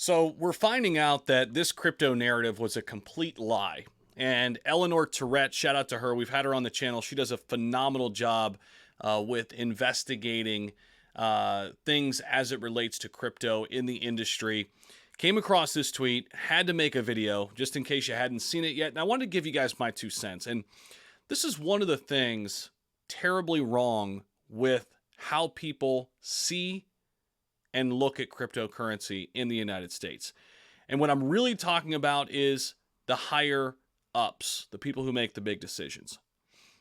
So we're finding out that this crypto narrative was a complete lie. And Eleanor Tourette, shout out to her. We've had her on the channel. She does a phenomenal job with investigating things as it relates to crypto in the industry. Came across this tweet, had to make a video just in case you hadn't seen it yet. And I wanted to give you guys my 2 cents. And this is one of the things terribly wrong with how people see and look at cryptocurrency in the United States. And what I'm really talking about is the higher ups, the people who make the big decisions.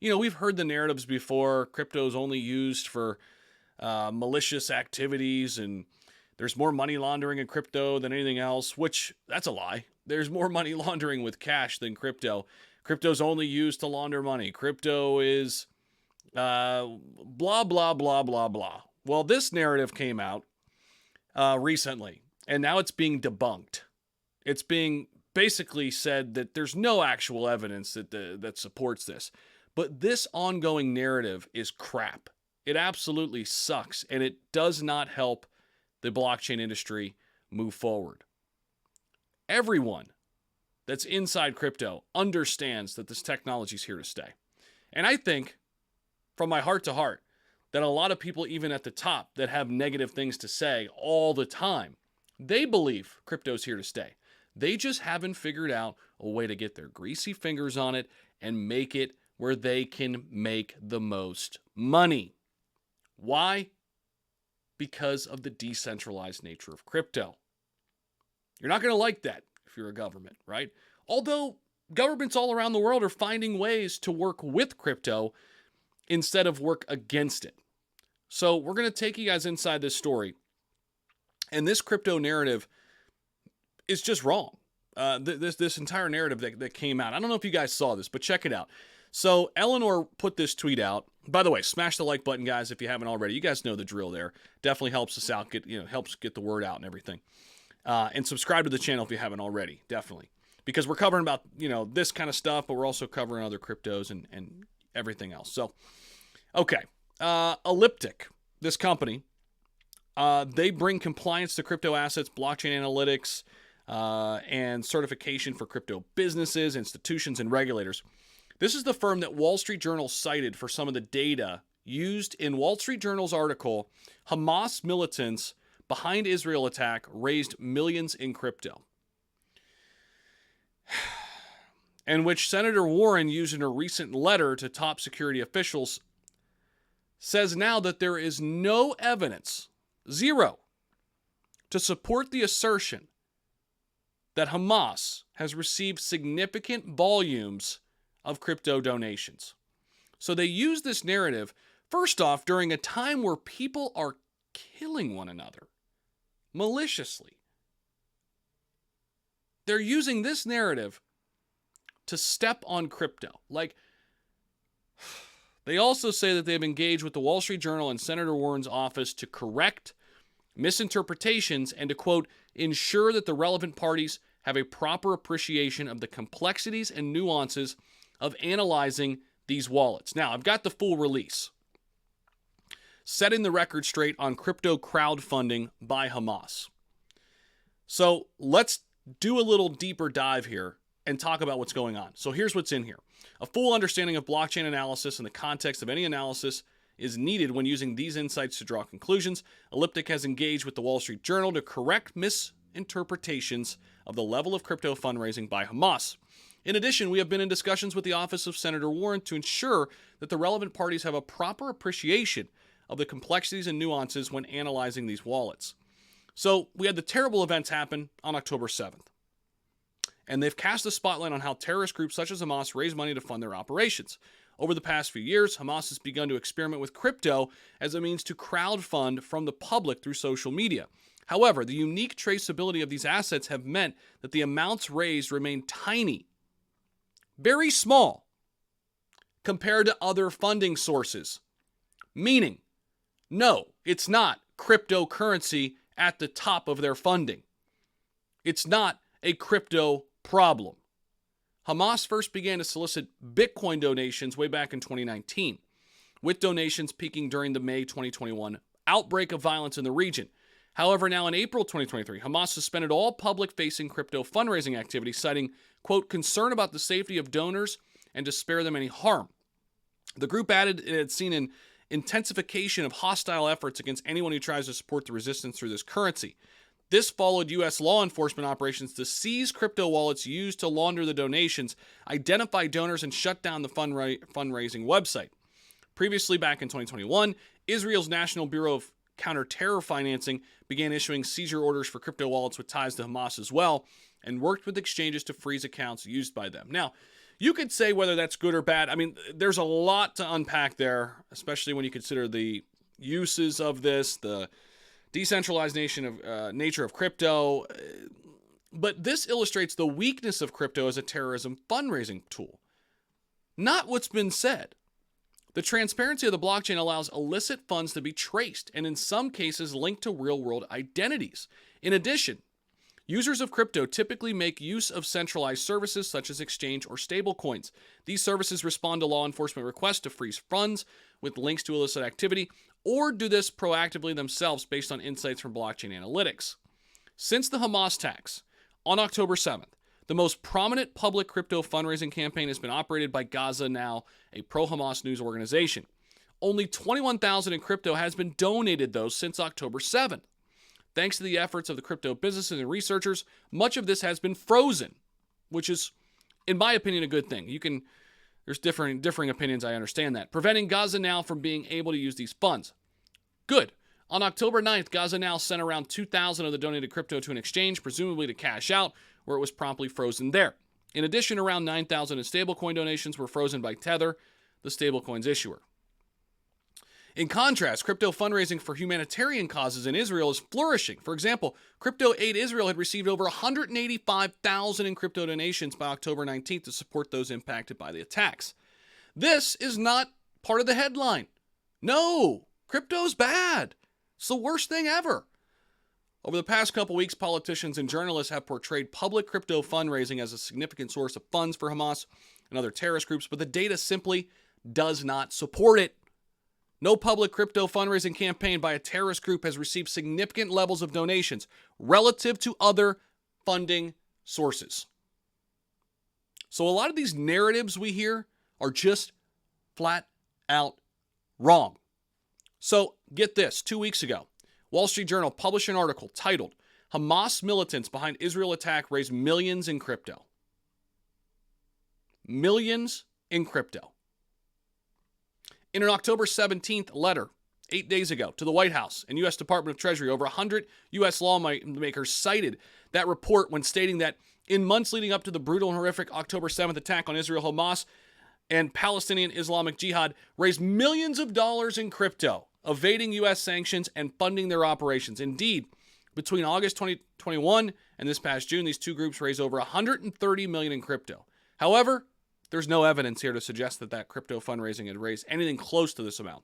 You know, we've heard the narratives before. Crypto is only used for malicious activities, and there's more money laundering in crypto than anything else, which that's a lie. There's more money laundering with cash than crypto. Crypto's only used to launder money. Crypto is blah, blah, blah, blah, blah. Well, this narrative came out recently, and now it's being debunked. It's being basically said that there's no actual evidence that supports this. But this ongoing narrative is crap. It absolutely sucks, and it does not help the blockchain industry move forward. Everyone that's inside crypto understands that this technology is here to stay. And I think, from my heart to heart, that a lot of people, even at the top, that have negative things to say all the time, they believe crypto's here to stay. They just haven't figured out a way to get their greasy fingers on it and make it where they can make the most money. Why? Because of the decentralized nature of crypto. You're not going to like that if you're a government, right? Although governments all around the world are finding ways to work with crypto instead of work against it. So we're going to take you guys inside this story. And this crypto narrative is just wrong. This entire narrative that came out. I don't know if you guys saw this, but check it out. So Eleanor put this tweet out. By the way, smash the like button, guys, if you haven't already. You guys know the drill there. Definitely helps us out, helps get the word out and everything. And subscribe to the channel if you haven't already, definitely. Because we're covering about, this kind of stuff, but we're also covering other cryptos and everything else. So, okay. Elliptic, this company, they bring compliance to crypto assets, blockchain analytics, and certification for crypto businesses, institutions, and regulators. This is the firm that Wall Street Journal cited for some of the data used in Wall Street Journal's article, Hamas militants behind Israel attack raised millions in crypto, and which Senator Warren used in a recent letter to top security officials, says now that there is no evidence, zero, to support the assertion that Hamas has received significant volumes of crypto donations. So they use this narrative, first off, during a time where people are killing one another maliciously. They're using this narrative to step on crypto. They also say that they've engaged with the Wall Street Journal and Senator Warren's office to correct misinterpretations and to, quote, ensure that the relevant parties have a proper appreciation of the complexities and nuances of analyzing these wallets. Now, I've got the full release. Setting the record straight on crypto crowdfunding by Hamas. So let's do a little deeper dive here and talk about what's going on. So here's what's in here. A full understanding of blockchain analysis in the context of any analysis is needed when using these insights to draw conclusions. Elliptic has engaged with the Wall Street Journal to correct misinterpretations of the level of crypto fundraising by Hamas. In addition, we have been in discussions with the office of Senator Warren to ensure that the relevant parties have a proper appreciation of the complexities and nuances when analyzing these wallets. So we had the terrible events happen on October 7th. And they've cast a spotlight on how terrorist groups such as Hamas raise money to fund their operations. Over the past few years, Hamas has begun to experiment with crypto as a means to crowdfund from the public through social media. However, the unique traceability of these assets have meant that the amounts raised remain tiny, very small, compared to other funding sources. Meaning, no, it's not cryptocurrency at the top of their funding. It's not a crypto problem. Hamas first began to solicit Bitcoin donations way back in 2019, with donations peaking during the May 2021 outbreak of violence in the region. However, now in April 2023, Hamas suspended all public-facing crypto fundraising activity, citing, quote, concern about the safety of donors and to spare them any harm. The group added it had seen an intensification of hostile efforts against anyone who tries to support the resistance through this currency. This followed U.S. law enforcement operations to seize crypto wallets used to launder the donations, identify donors, and shut down the fundraising website. Previously, back in 2021, Israel's National Bureau of Counter-Terror Financing began issuing seizure orders for crypto wallets with ties to Hamas as well, and worked with exchanges to freeze accounts used by them. Now, you could say whether that's good or bad. I mean, there's a lot to unpack there, especially when you consider the uses of this, the decentralized nature of crypto. But this illustrates the weakness of crypto as a terrorism fundraising tool. Not what's been said. The transparency of the blockchain allows illicit funds to be traced and in some cases linked to real-world identities. In addition, users of crypto typically make use of centralized services such as exchange or stablecoins. These services respond to law enforcement requests to freeze funds with links to illicit activity, or do this proactively themselves based on insights from blockchain analytics. Since the Hamas attacks on October 7th, the most prominent public crypto fundraising campaign has been operated by Gaza Now, a pro-Hamas news organization. Only $21,000 in crypto has been donated, though, since October 7th. Thanks to the efforts of the crypto businesses and researchers, much of this has been frozen, which is, in my opinion, a good thing. There's differing opinions, I understand that. Preventing Gaza Now from being able to use these funds. Good. On October 9th, Gaza Now sent around 2,000 of the donated crypto to an exchange, presumably to cash out, where it was promptly frozen there. In addition, around 9,000 in stablecoin donations were frozen by Tether, the stablecoin's issuer. In contrast, crypto fundraising for humanitarian causes in Israel is flourishing. For example, Crypto Aid Israel had received over 185,000 in crypto donations by October 19th to support those impacted by the attacks. This is not part of the headline. No, crypto's bad. It's the worst thing ever. Over the past couple weeks, politicians and journalists have portrayed public crypto fundraising as a significant source of funds for Hamas and other terrorist groups, but the data simply does not support it. No public crypto fundraising campaign by a terrorist group has received significant levels of donations relative to other funding sources. So a lot of these narratives we hear are just flat out wrong. So get this, 2 weeks ago, Wall Street Journal published an article titled, Hamas militants behind Israel attack raise millions in crypto. Millions in crypto. In an October 17th letter, 8 days ago, to the White House and U.S. Department of Treasury, over 100 U.S. lawmakers cited that report when stating that in months leading up to the brutal and horrific October 7th attack on Israel, Hamas and Palestinian Islamic Jihad raised millions of dollars in crypto, evading U.S. sanctions and funding their operations. Indeed, between August 2021 and this past June, these two groups raised over $130 million in crypto. However, there's no evidence here to suggest that crypto fundraising had raised anything close to this amount.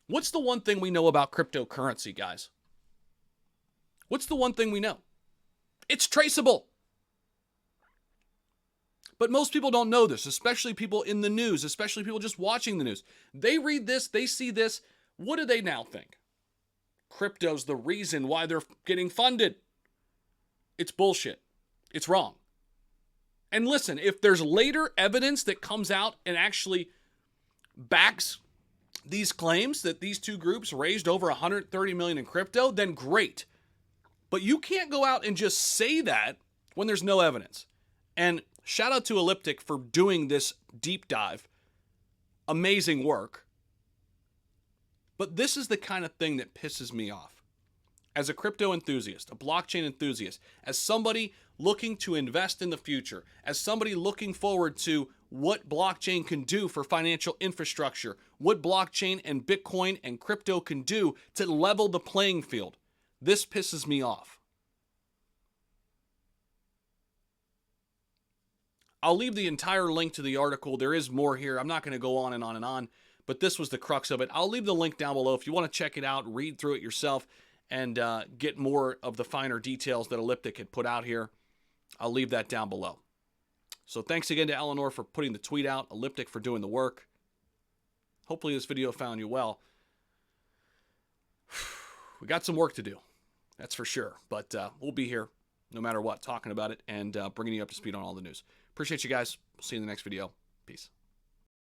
What's the one thing we know about cryptocurrency, guys? What's the one thing we know? It's traceable. But most people don't know this, especially people in the news, especially people just watching the news. They read this, they see this. What do they now think? Crypto's the reason why they're getting funded. It's bullshit. It's wrong. And listen, if there's later evidence that comes out and actually backs these claims that these two groups raised over $130 million in crypto, then great. But you can't go out and just say that when there's no evidence. And shout out to Elliptic for doing this deep dive. Amazing work. But this is the kind of thing that pisses me off. As a crypto enthusiast, a blockchain enthusiast, as somebody looking to invest in the future, as somebody looking forward to what blockchain can do for financial infrastructure, what blockchain and Bitcoin and crypto can do to level the playing field, this pisses me off. I'll leave the entire link to the article. There is more here. I'm not going to go on and on and on, but this was the crux of it. I'll leave the link down below if you want to check it out, read through it yourself, and get more of the finer details that Elliptic had put out here. I'll leave that down below. So thanks again to Eleanor for putting the tweet out, Elliptic for doing the work. Hopefully this video found you well. We got some work to do. That's for sure. But we'll be here no matter what, talking about it and bringing you up to speed on all the news. Appreciate you guys. See you in the next video. Peace.